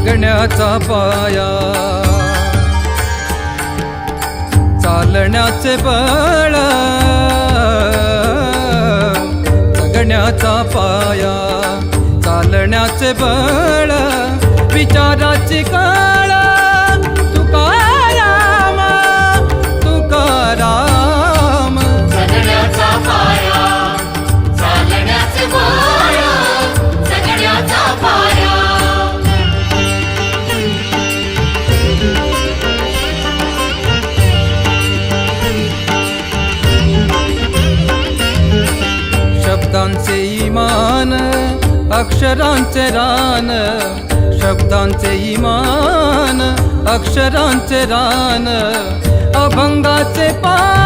जगण्याचा पाया चालण्याचे बळ जगण्याचा पाया चालण्याचे बळ विचाराची काळ तुकाराम तुकाराम जगण्याचा पाया चालण्याचे बळ जगण्याचा पाया शब्दांचे इमान अक्षरांचे रान शब्दांचे इमान अक्षरांचे रान अभंगाचे पान